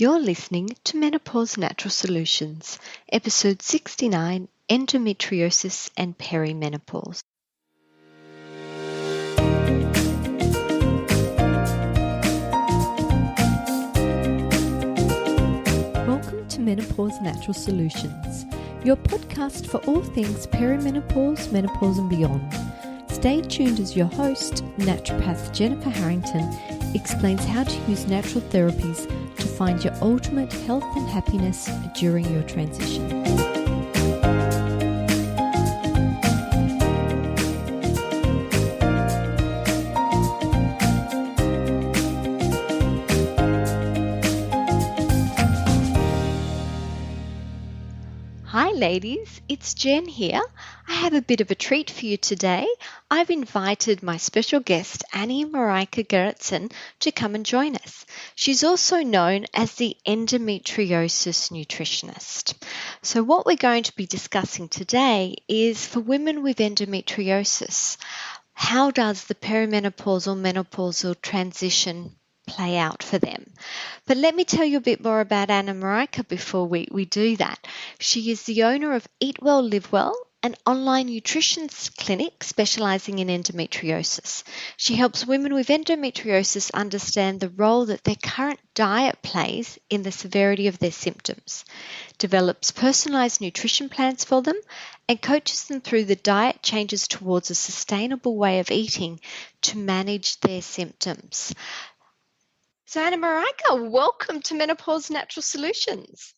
You're listening to Menopause Natural Solutions, Episode 69, Endometriosis and Peri-Menopause. Welcome to Menopause Natural Solutions, your podcast for all things perimenopause, menopause and beyond. Stay tuned as your host, naturopath Jennifer Harrington, explains how to use natural therapies to find your ultimate health and happiness during your transition. Hi ladies, it's Jen here. I have a bit of a treat for you today. I've invited my special guest Anne-Marjike Gerretsen to come and join us. She's also known as the Endometriosis Nutritionist. So what we're going to be discussing today is for women with endometriosis, how does the perimenopausal menopausal transition play out for them? But let me tell you a bit more about Anne-Marjike before we do that. She is the owner of Eat Well, Live Well, an online nutrition clinic specializing in endometriosis. She helps women with endometriosis understand the role that their current diet plays in the severity of their symptoms, develops personalized nutrition plans for them, and coaches them through the diet changes towards a sustainable way of eating to manage their symptoms. So Anne-Marjike, welcome to Menopause Natural Solutions.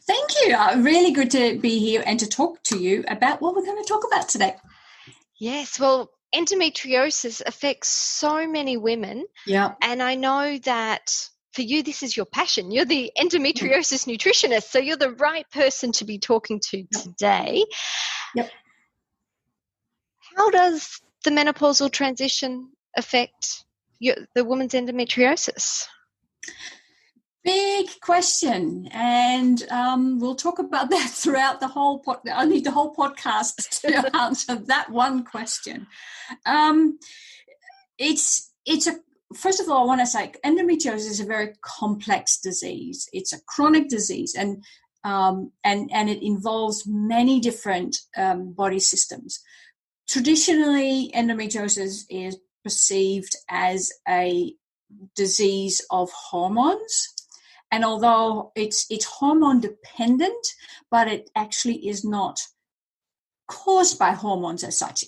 Thank you. Really good to be here and to talk to you about what we're going to talk about today. Yes, well, endometriosis affects so many women. Yeah. And I know that for you, this is your passion. You're the endometriosis nutritionist, so you're the right person to be talking to today. Yep. How does the menopausal transition affect the woman's endometriosis? Big question, and we'll talk about that throughout the whole I need the whole podcast to answer that one question. First of all, I want to say endometriosis is a very complex disease. It's a chronic disease, and it involves many different body systems. Traditionally, endometriosis is perceived as a disease of hormones. And although it's hormone dependent, but it actually is not caused by hormones as such.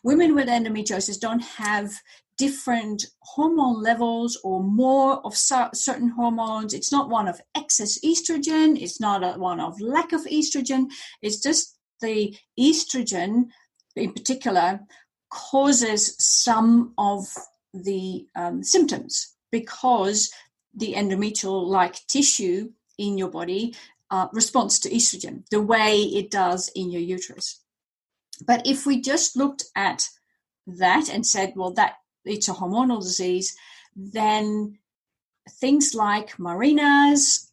Women with endometriosis don't have different hormone levels or more of certain hormones. It's not one of excess estrogen. It's not one of lack of estrogen. It's just the estrogen in particular causes some of the symptoms because the endometrial-like tissue in your body responds to estrogen the way it does in your uterus. But if we just looked at that and said, well, that it's a hormonal disease, then things like Mirina's,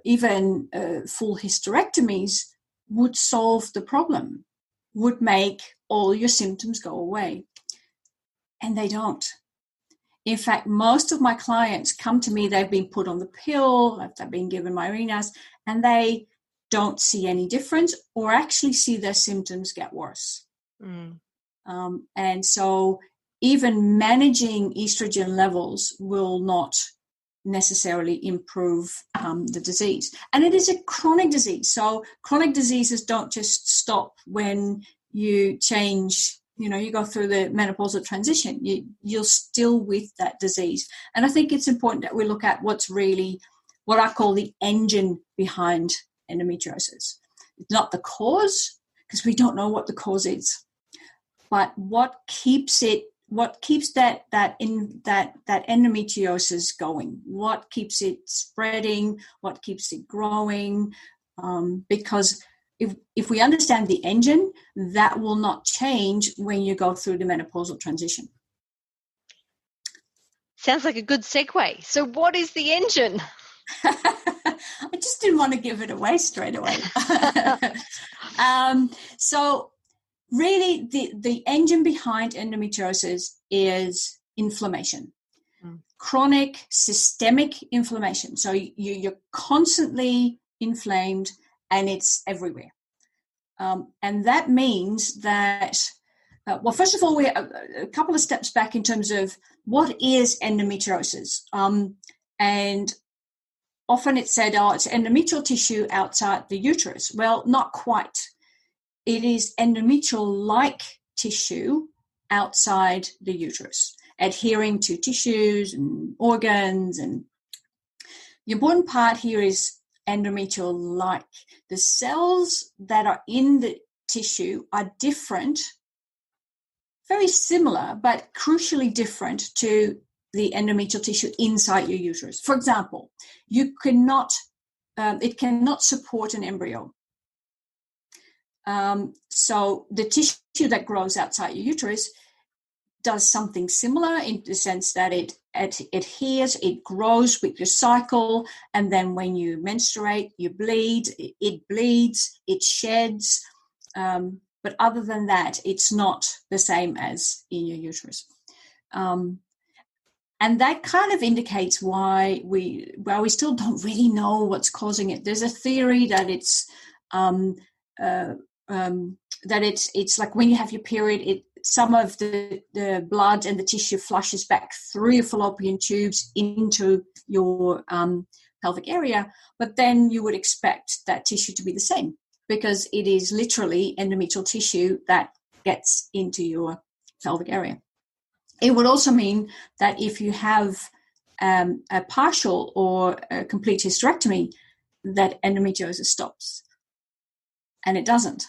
even full hysterectomies would solve the problem, would make all your symptoms go away. And they don't. In fact, most of my clients come to me, they've been put on the pill, they've been given Mirina's, and they don't see any difference or actually see their symptoms get worse. And so even managing estrogen levels will not necessarily improve the disease. And it is a chronic disease. So chronic diseases don't just stop when you change, you go through the menopausal transition. You're still with that disease. And I think it's important that we look at what's really what I call the engine behind endometriosis. It's not the cause, because we don't know what the cause is, but what keeps that endometriosis going, what keeps it spreading, what keeps it growing, because if we understand the engine, that will not change when you go through the menopausal transition. Sounds like a good segue. So what is the engine? I just didn't want to give it away straight away. So really the engine behind endometriosis is inflammation. chronic systemic inflammation. So you're constantly inflamed and it's everywhere. And that means that, well, first of all, we have a couple of steps back in terms of what is endometriosis. And often it's said, oh, it's endometrial tissue outside the uterus. Well, not quite. It is endometrial-like tissue outside the uterus, adhering to tissues and organs. And the important part here is endometrial-like. The cells that are in the tissue are different, very similar, but crucially different to the endometrial tissue inside your uterus. For example, it cannot support an embryo. So the tissue that grows outside your uterus does something similar in the sense that it adheres, it grows with your cycle, and then when you menstruate, you bleed, it bleeds, it sheds. But other than that, it's not the same as in your uterus. And that kind of indicates why we still don't really know what's causing it. There's a theory that it's like when you have your period, some of the blood and the tissue flushes back through your fallopian tubes into your pelvic area, but then you would expect that tissue to be the same because it is literally endometrial tissue that gets into your pelvic area. It would also mean that if you have a partial or a complete hysterectomy, that endometriosis stops. And it doesn't.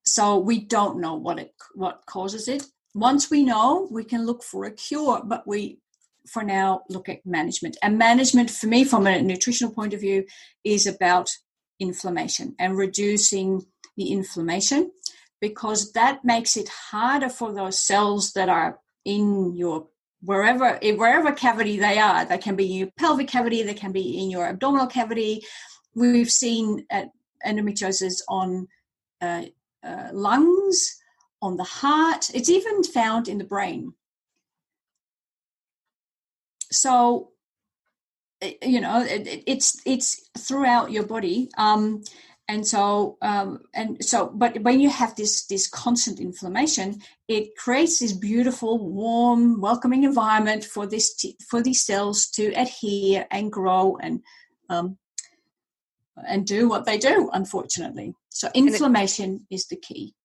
So we don't know what causes it. Once we know, we can look for a cure, but we, for now, look at management. And management, for me, from a nutritional point of view, is about inflammation and reducing the inflammation, because that makes it harder for those cells that are in your wherever cavity they are. They can be in your pelvic cavity, they can be in your abdominal cavity. We've seen endometriosis on lungs, on the heart. It's even found in the brain. So, it's throughout your body. But when you have this constant inflammation, it creates this beautiful, warm, welcoming environment for these cells to adhere and grow and do what they do, unfortunately. So inflammation is the key.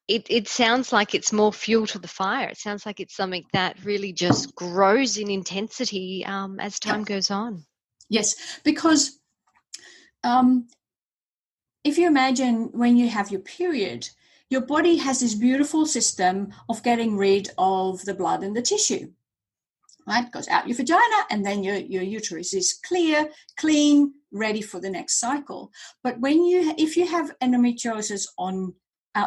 It sounds like it's more fuel to the fire. It sounds like it's something that really just grows in intensity as time goes on. Yes, because if you imagine when you have your period, your body has this beautiful system of getting rid of the blood and the tissue. Right? It goes out your vagina, and then your uterus is clear, clean, ready for the next cycle. But if you have endometriosis on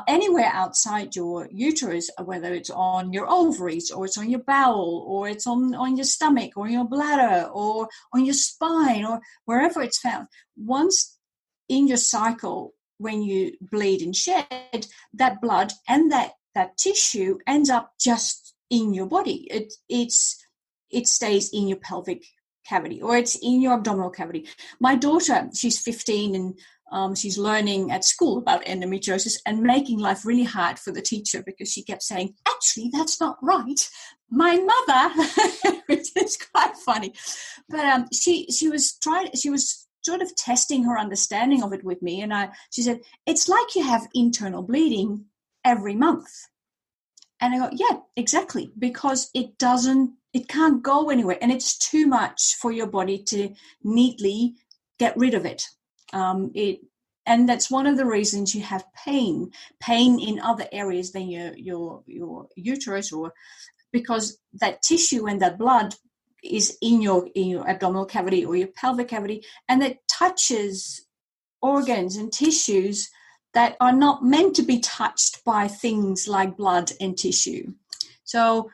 anywhere outside your uterus, whether it's on your ovaries or it's on your bowel or it's on your stomach or your bladder or on your spine or wherever it's found, once in your cycle, when you bleed and shed, that blood and that tissue ends up just in your body. It stays in your pelvic cavity or it's in your abdominal cavity. My daughter, she's 15 and she's learning at school about endometriosis and making life really hard for the teacher because she kept saying, actually, that's not right. My mother, which is quite funny, but she was sort of testing her understanding of it with me. And she said, it's like you have internal bleeding every month. And I go, yeah, exactly, because it can't go anywhere. And it's too much for your body to neatly get rid of it. And that's one of the reasons you have pain in other areas than your uterus, or because that tissue and that blood is in your abdominal cavity or your pelvic cavity, and it touches organs and tissues that are not meant to be touched by things like blood and tissue. So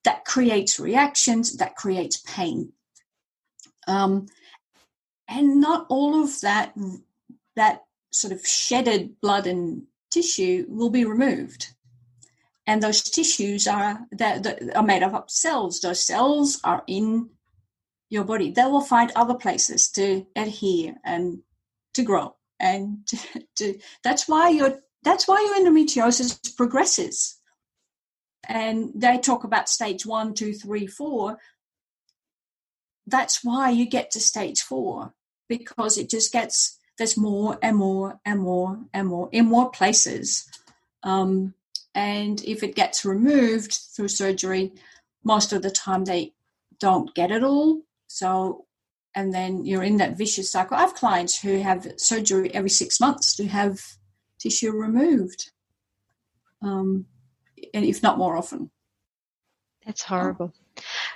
that creates reactions, that creates pain. And not all of that sort of shedded blood and tissue will be removed. And those tissues are made up of cells. Those cells are in your body. They will find other places to adhere and to grow. And that's why your endometriosis progresses. And they talk about stage 1, 2, 3, 4. That's why you get to stage 4, because it just gets, there's more and more and more and more in more places. And if it gets removed through surgery, most of the time they don't get it all. So, and then you're in that vicious cycle. I have clients who have surgery every 6 months to have tissue removed, and if not more often. That's horrible.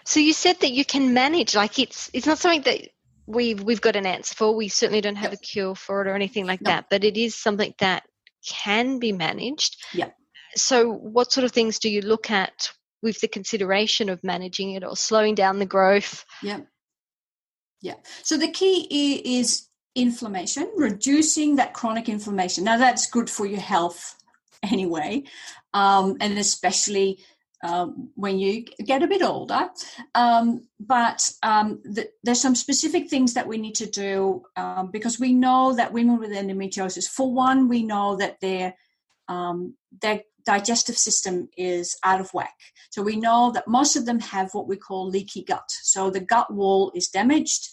So you said that you can manage, like it's not something that we've got an answer for. We certainly don't have a cure for it or anything like that, but it is something that can be managed. Yeah. So what sort of things do you look at with the consideration of managing it or slowing down the growth? Yeah. So the key is inflammation, reducing that chronic inflammation. Now that's good for your health anyway, and especially when you get a bit older. But there's some specific things that we need to do, because we know that women with endometriosis, for one, we know that their digestive system is out of whack. So we know that most of them have what we call leaky gut. So the gut wall is damaged,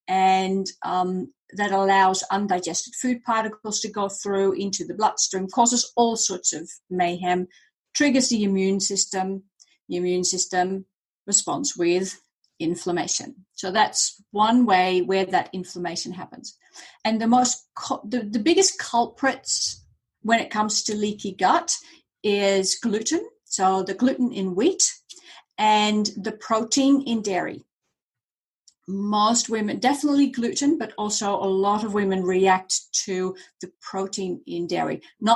and that allows undigested food particles to go through into the bloodstream, causes all sorts of mayhem, triggers the immune system. The immune system responds with inflammation. So that's one way where that inflammation happens. And the biggest culprits when it comes to leaky gut is gluten. So the gluten in wheat and the protein in dairy. Most women, definitely gluten, but also a lot of women react to the protein in dairy. They're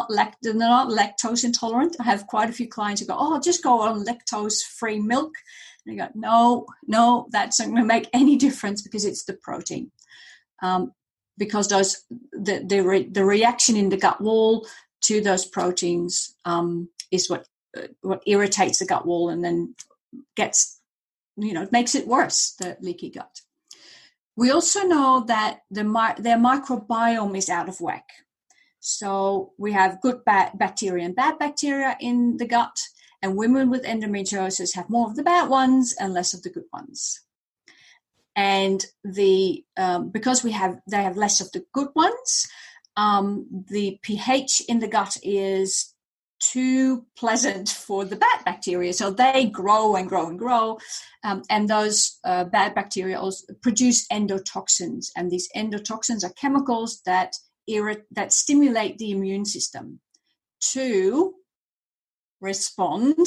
not lactose intolerant. I have quite a few clients who go, "Oh, I'll just go on lactose-free milk." And I go, no, that's not going to make any difference, because it's the protein. Because the reaction in the gut wall to those proteins is what irritates the gut wall, and then it makes it worse, the leaky gut. We also know that their microbiome is out of whack. So we have good bacteria and bad bacteria in the gut, and women with endometriosis have more of the bad ones and less of the good ones. And because they have less of the good ones, the pH in the gut is too pleasant for the bad bacteria, so they grow and grow and grow, and those bad bacteria also produce endotoxins, and these endotoxins are chemicals that stimulate the immune system to respond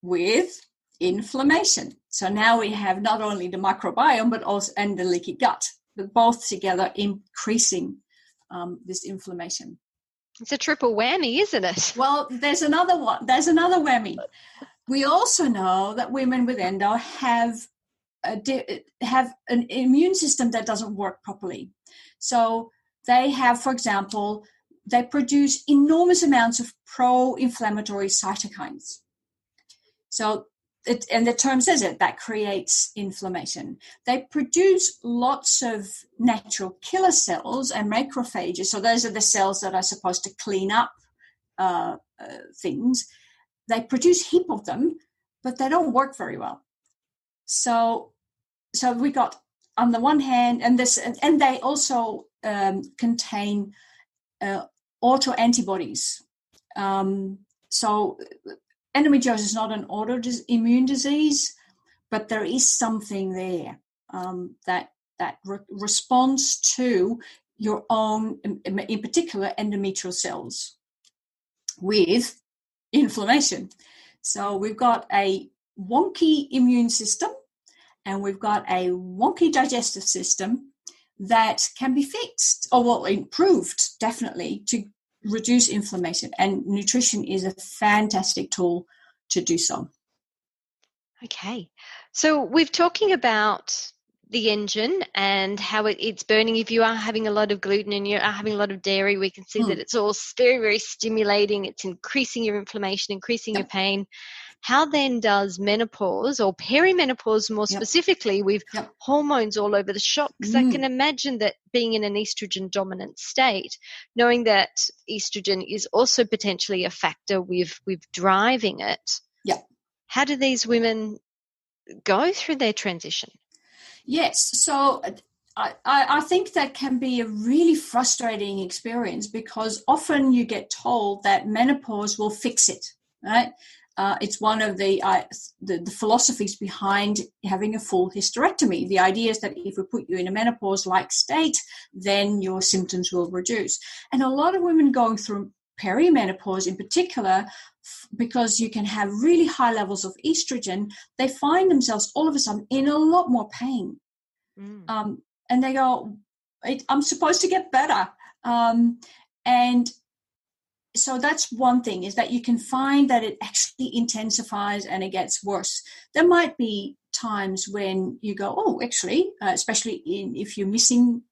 with inflammation. So now we have not only the microbiome but also and the leaky gut, but both together increasing this inflammation. It's a triple whammy, isn't it? Well, there's another one. There's another whammy. We also know that women with endo have an immune system that doesn't work properly. So they have, for example, they produce enormous amounts of pro-inflammatory cytokines. So, and the term says it, that creates inflammation. They produce lots of natural killer cells and macrophages. So those are the cells that are supposed to clean up things. They produce a heap of them, but they don't work very well. So we got, on the one hand, and they also contain autoantibodies. So endometriosis is not an autoimmune disease, but there is something there that responds to your own, in particular, endometrial cells with inflammation. So we've got a wonky immune system, and we've got a wonky digestive system that can be fixed, or improved, definitely, to reduce inflammation, and nutrition is a fantastic tool to do so. Okay, so we're talking about the engine and how it's burning. If you are having a lot of gluten and you are having a lot of dairy, we can see that it's all very, very stimulating. It's increasing your inflammation, increasing your pain. How then does menopause or perimenopause more specifically with hormones all over the shop? Because I can imagine that being in an estrogen dominant state, knowing that estrogen is also potentially a factor with driving it. Yeah. How do these women go through their transition? Yes. So I think that can be a really frustrating experience, because often you get told that menopause will fix it, right? It's one of the philosophies behind having a full hysterectomy. The idea is that if we put you in a menopause-like state, then your symptoms will reduce. And a lot of women going through perimenopause in particular, because you can have really high levels of estrogen, they find themselves all of a sudden in a lot more pain. And they go, I'm supposed to get better. And so that's one thing, is that you can find that it actually intensifies and it gets worse. There might be times when you go, oh, actually, especially if you're missing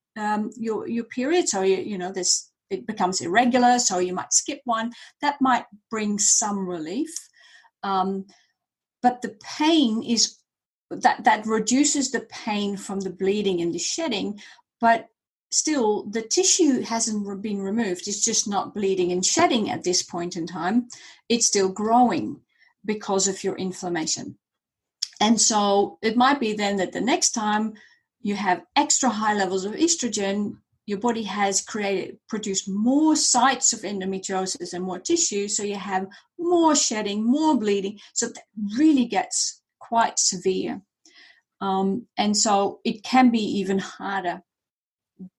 your period, so it becomes irregular, so you might skip one. That might bring some relief. But the pain is that reduces the pain from the bleeding and the shedding, but still the tissue hasn't been removed. It's just not bleeding and shedding at this point in time. It's still growing because of your inflammation. And so it might be then that the next time you have extra high levels of estrogen, your body has produced more sites of endometriosis and more tissue, so you have more shedding, more bleeding. So that really gets quite severe. And so it can be even harder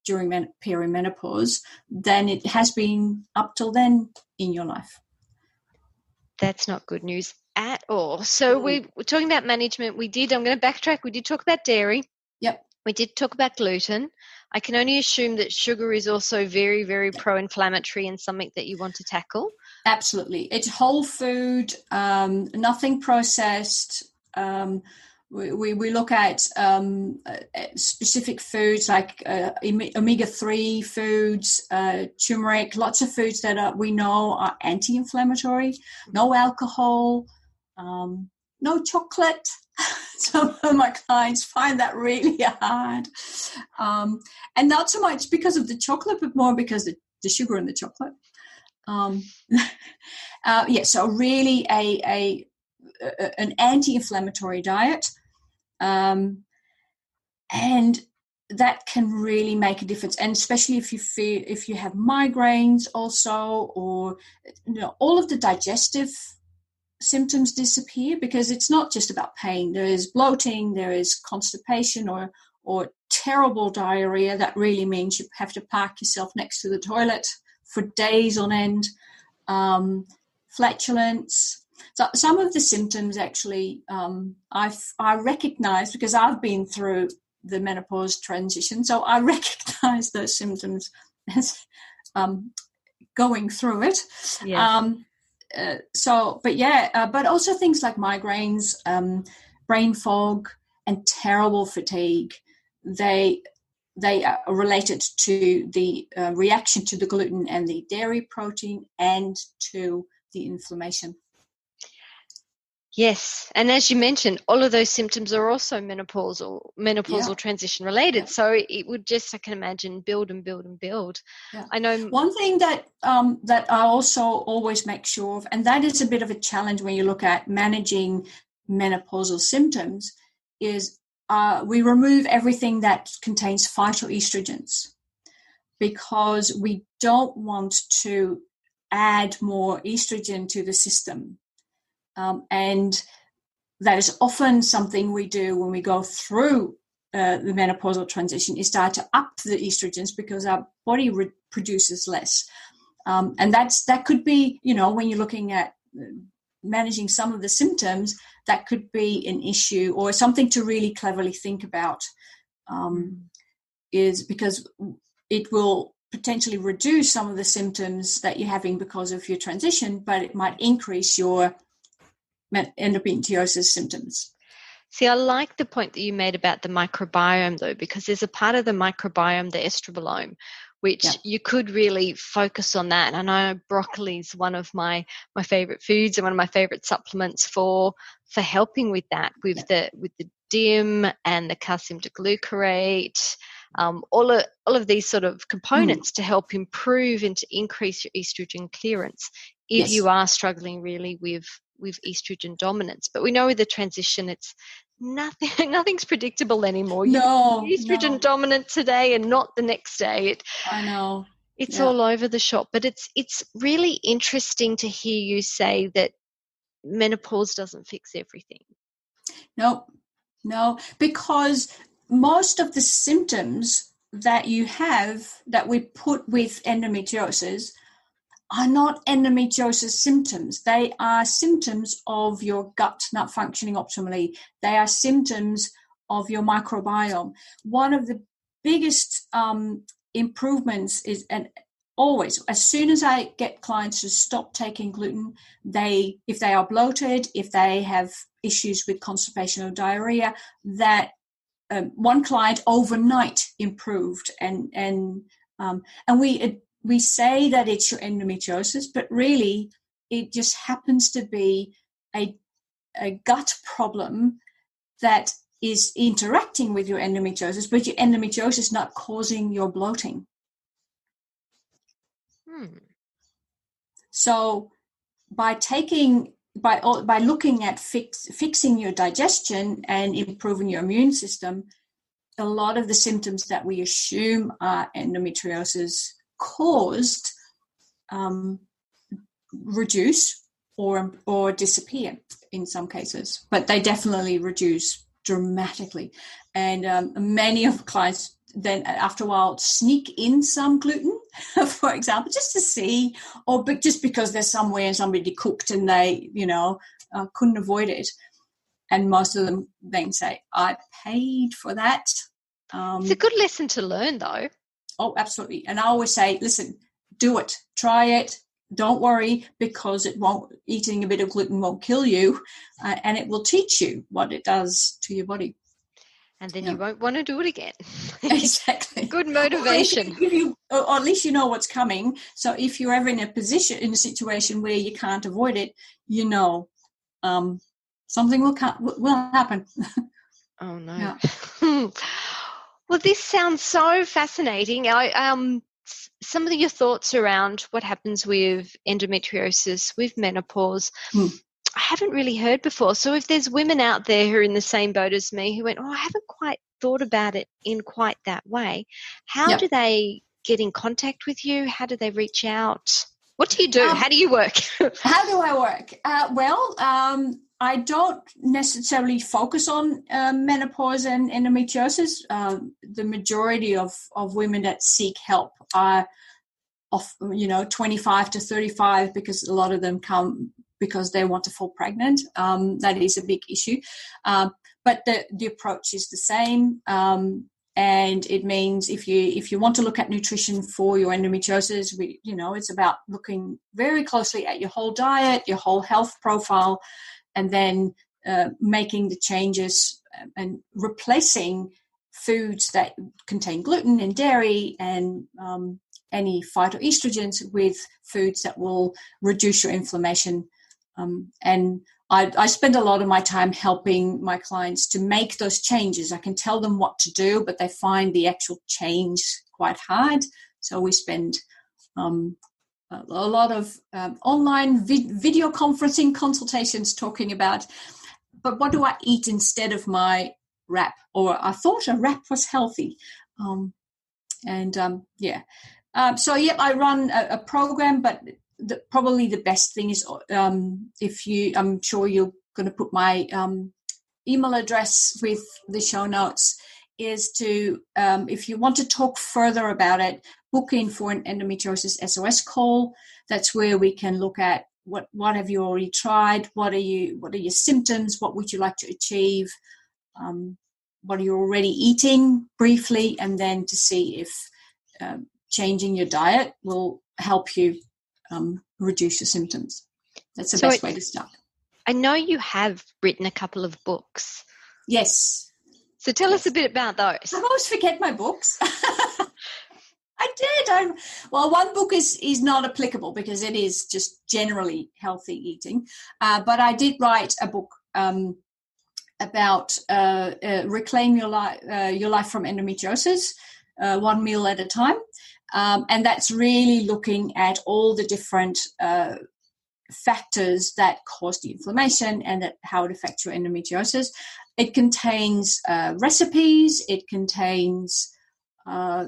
during perimenopause than it has been up till then in your life. That's not good news at all. So we're talking about management. I'm going to backtrack. We did talk about dairy. Yep. We did talk about gluten. I can only assume that sugar is also very, very pro-inflammatory and something that you want to tackle. Absolutely. It's whole food, nothing processed. We look at specific foods like omega-3 foods, turmeric, lots of foods that we know are anti-inflammatory, no alcohol, no chocolate. Some of my clients find that really hard. And not so much because of the chocolate, but more because of the sugar in the chocolate. So really an anti-inflammatory diet. And that can really make a difference, and especially if you have migraines also, or all of the digestive symptoms disappear, because it's not just about pain. There is bloating, there is constipation or terrible diarrhea that really means you have to park yourself next to the toilet for days on end, flatulence. So some of the symptoms actually I recognize, because I've been through the menopause transition, so I recognize those symptoms as going through it. Yes. But also things like migraines, brain fog, and terrible fatigue. They are related to the reaction to the gluten and the dairy protein, and to the inflammation. Yes, and as you mentioned, all of those symptoms are also menopausal transition related. Yeah. So it would just, I can imagine, build and build and build. Yeah. I know one thing that I also always make sure of, and that is a bit of a challenge when you look at managing menopausal symptoms, is we remove everything that contains phytoestrogens, because we don't want to add more estrogen to the system. And that is often something we do when we go through the menopausal transition, is start to up the estrogens because our body produces less. And that could be, when you're looking at managing some of the symptoms, that could be an issue or something to really cleverly think about, is because it will potentially reduce some of the symptoms that you're having because of your transition, but it might increase your endometriosis symptoms. See, I like the point that you made about the microbiome, though, because there's a part of the microbiome, the estrobolome, which you could really focus on that. And I know broccoli is one of my favorite foods and one of my favorite supplements for helping with that, with the DIM and the calcium diglucarate, all of these sort of components to help improve and to increase your estrogen clearance if you are struggling really with estrogen dominance. But we know with the transition, it's nothing's predictable anymore. No, you're estrogen dominant today and not the next day. I know. It's all over the shop. But it's really interesting to hear you say that menopause doesn't fix everything. No, because most of the symptoms that you have that we put with endometriosis are not endometriosis symptoms. They are symptoms of your gut not functioning optimally. They are symptoms of your microbiome. One of the biggest improvements is, and always, as soon as I get clients to stop taking gluten, if they are bloated, if they have issues with constipation or diarrhea, that one client overnight improved, and we say that it's your endometriosis, but really it just happens to be a gut problem that is interacting with your endometriosis, but your endometriosis is not causing your bloating. So by looking at fixing your digestion and improving your immune system, a lot of the symptoms that we assume are endometriosis caused reduce or disappear in some cases, but they definitely reduce dramatically. And many of the clients then after a while sneak in some gluten, for example, just to see, or just because they're somewhere and somebody cooked and they, couldn't avoid it. And most of them then say, I paid for that. It's a good lesson to learn, though. Oh, absolutely. And I always say, listen, do it, try it. Don't worry, because eating a bit of gluten won't kill you, and it will teach you what it does to your body. And then you won't want to do it again. Exactly. Good motivation. Or at least you know what's coming. So if you're ever in a situation where you can't avoid it, something will happen. Oh, no. Yeah. Well, this sounds so fascinating. Some of your thoughts around what happens with endometriosis, with menopause, I haven't really heard before. So if there's women out there who are in the same boat as me who went, I haven't quite thought about it in quite that way, how do they get in contact with you? How do they reach out? What do you do? How do you work? How do I work? I don't necessarily focus on menopause and endometriosis. The majority of women that seek help are 25 to 35, because a lot of them come because they want to fall pregnant. That is a big issue. But the approach is the same. And it means if you want to look at nutrition for your endometriosis, it's about looking very closely at your whole diet, your whole health profile, and then making the changes and replacing foods that contain gluten and dairy and any phytoestrogens with foods that will reduce your inflammation. And I spend a lot of my time helping my clients to make those changes. I can tell them what to do, but they find the actual change quite hard. So we spend a lot of online video conferencing consultations talking about, but what do I eat instead of my wrap? Or I thought a wrap was healthy. So I run a program, but probably the best thing is I'm sure you're going to put my email address with the show notes, is to, if you want to talk further about it, book in for an endometriosis SOS call. That's where we can look at what have you already tried, what are your symptoms, what would you like to achieve, what are you already eating briefly, and then to see if changing your diet will help you reduce your symptoms. That's the best way to start. I know you have written a couple of books. Yes. So tell us a bit about those. I always forget my books. I did. Well, one book is not applicable because it is just generally healthy eating. But I did write a book about reclaim your life from endometriosis, one meal at a time. And that's really looking at all the different factors that cause the inflammation and how it affects your endometriosis. It contains recipes. It contains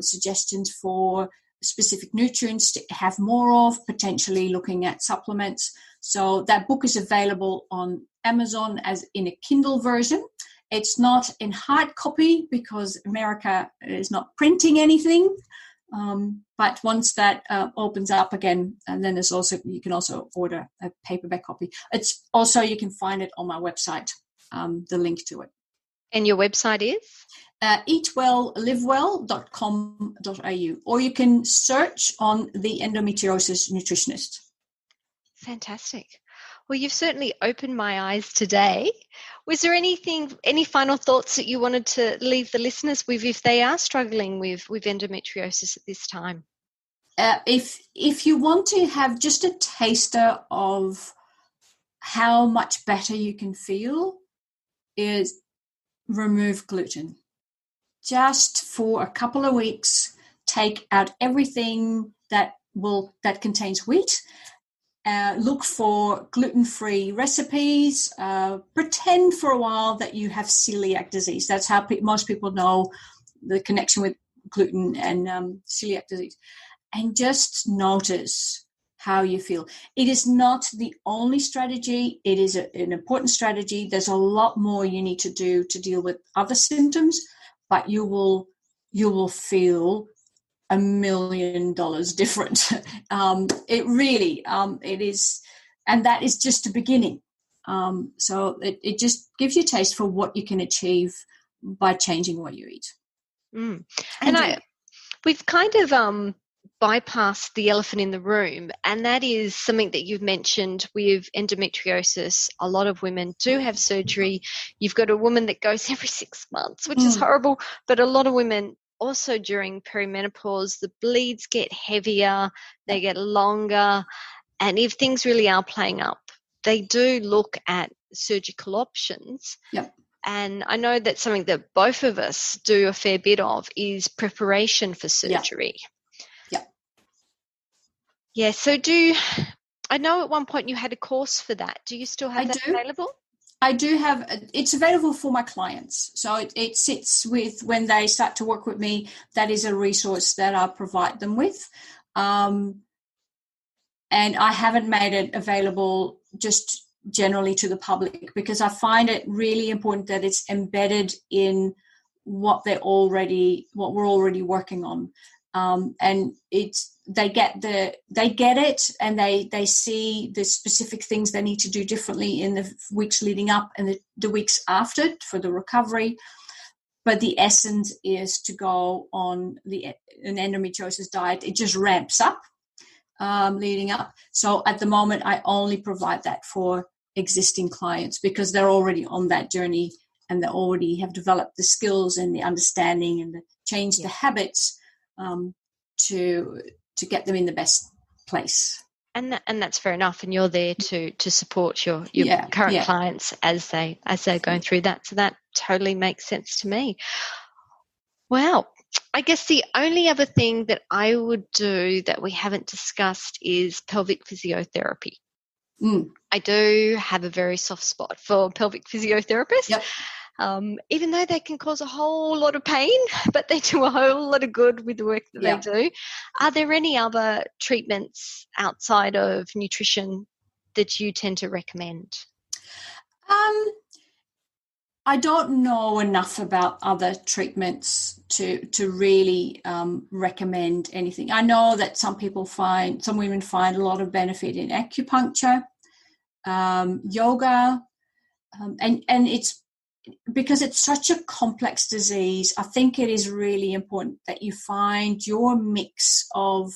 suggestions for specific nutrients to have more of, potentially looking at supplements. So that book is available on Amazon as in a Kindle version. It's not in hard copy because America is not printing anything. But once that opens up again, and then you can also order a paperback copy. It's also, you can find it on my website, the link to it. And your website is? eatwelllivewell.com.au, or you can search on the Endometriosis Nutritionist. Fantastic. Well, you've certainly opened my eyes today. Was there any final thoughts that you wanted to leave the listeners with if they are struggling with endometriosis at this time? If you want to have just a taster of how much better you can feel, is remove gluten. Just for a couple of weeks, take out everything that contains wheat. Look for gluten-free recipes. Pretend for a while that you have celiac disease. That's how most people know the connection with gluten and celiac disease. And just notice how you feel. It is not the only strategy. It is an important strategy. There's a lot more you need to do to deal with other symptoms, but you will feel $1 million different. It really, it is, and that is just the beginning. So it just gives you a taste for what you can achieve by changing what you eat. We've kind of bypassed the elephant in the room, and that is something that you've mentioned with endometriosis. A lot of women do have surgery. You've got a woman that goes every 6 months, which is horrible, but a lot of women also during perimenopause, the bleeds get heavier, they get longer, and if things really are playing up, they do look at surgical options. Yep. And I know that's something that both of us do a fair bit of is preparation for surgery. Yeah. So I know at one point you had a course for that. Do you still have that available? I do have. It's available for my clients. So it sits with when they start to work with me. That is a resource that I provide them with. And I haven't made it available just generally to the public because I find it really important that it's embedded in what we're already working on. And they get it, and they see the specific things they need to do differently in the weeks leading up and the weeks after for the recovery. But the essence is to go on an endometriosis diet. It just ramps up leading up. So at the moment, I only provide that for existing clients because they're already on that journey and they already have developed the skills and the understanding and change the habits to get them in the best place. And that's fair enough. And you're there to support your current clients as they're going through that. So that totally makes sense to me. Well, I guess the only other thing that I would do that we haven't discussed is pelvic physiotherapy. I do have a very soft spot for pelvic physiotherapists. Yep. Even though they can cause a whole lot of pain, but they do a whole lot of good with the work that they do. Are there any other treatments outside of nutrition that you tend to recommend? I don't know enough about other treatments to really recommend anything. I know that some women find a lot of benefit in acupuncture, yoga, and it's because it's such a complex disease. I think it is really important that you find your mix of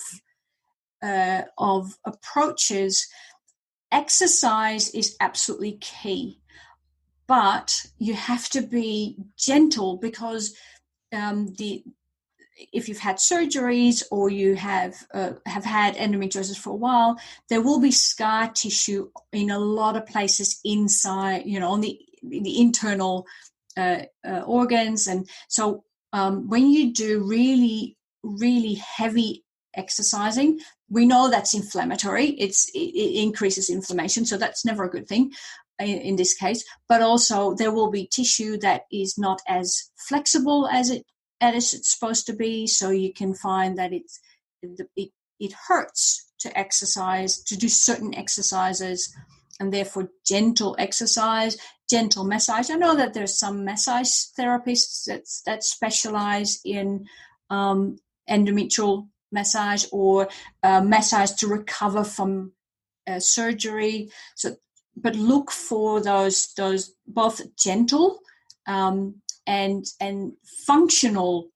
approaches. Exercise is absolutely key. but you have to be gentle because if you've had surgeries or you have had endometriosis for a while, there will be scar tissue in a lot of places inside, on the internal organs. And so when you do really, really heavy exercising, we know that's inflammatory. It increases inflammation, so that's never a good thing in this case. But also there will be tissue that is not as flexible as it's supposed to be. So you can find that it hurts to exercise, to do certain exercises, and therefore gentle exercise, gentle massage. I know that there's some massage therapists that specialize in endometrial massage or massage to recover from surgery. So, but look for those both gentle and functional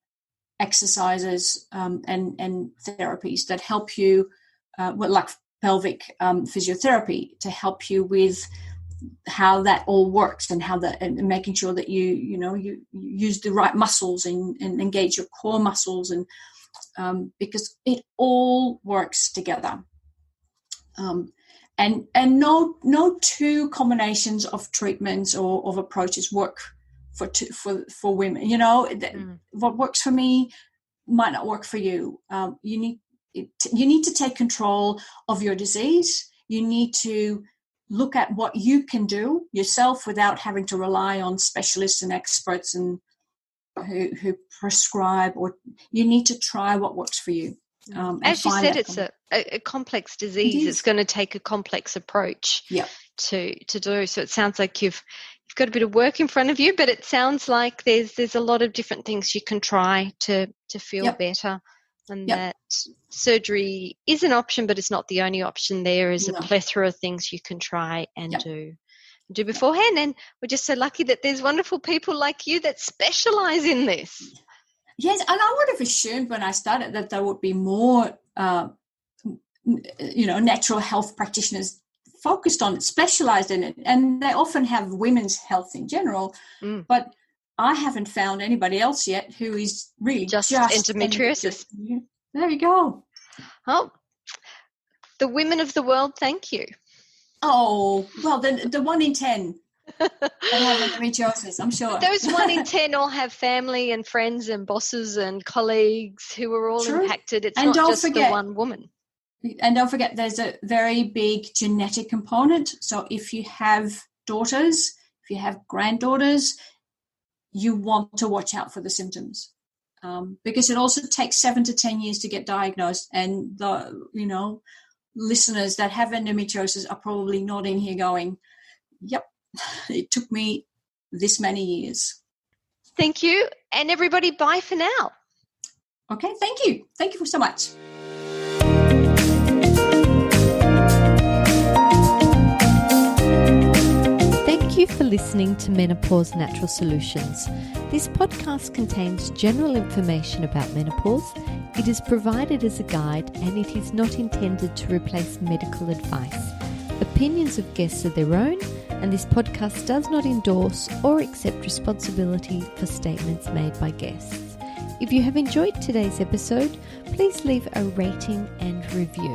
exercises and therapies that help you, like pelvic physiotherapy, to help you with how that all works and making sure that you use the right muscles and engage your core muscles, and because it all works together. And no two combinations of treatments or of approaches work for women. What works for me might not work for you. You need to take control of your disease. You need to look at what you can do yourself without having to rely on specialists and experts and who prescribe. Or you need to try what works for you. As you said, it's a complex disease. It's going to take a complex approach to do. So it sounds like you've got a bit of work in front of you, but it sounds like there's a lot of different things you can try to feel better, and that surgery is an option, but it's not the only option. There is a plethora of things you can try and do beforehand. And we're just so lucky that there's wonderful people like you that specialize in this. Yes, and I would have assumed when I started that there would be more, natural health practitioners focused on it, specialized in it, and they often have women's health in general. But I haven't found anybody else yet who is really just endometriosis. There you go. Oh, the women of the world, thank you. Oh, well, the 1 in 10. That have endometriosis, I'm sure. Those 1 in 10 all have family and friends and bosses and colleagues who are all impacted. It's not just the one woman. And don't forget, there's a very big genetic component. So if you have daughters, if you have granddaughters, you want to watch out for the symptoms, because it also takes 7 to 10 years to get diagnosed. And the listeners that have endometriosis are probably nodding here going, yep, it took me this many years. Thank you. And everybody, bye for now. Okay, thank you. Thank you so much. Thank you for listening to Menopause Natural Solutions. This podcast contains general information about menopause. It is provided as a guide, and it is not intended to replace medical advice. Opinions of guests are their own, and this podcast does not endorse or accept responsibility for statements made by guests. If you have enjoyed today's episode, please leave a rating and review.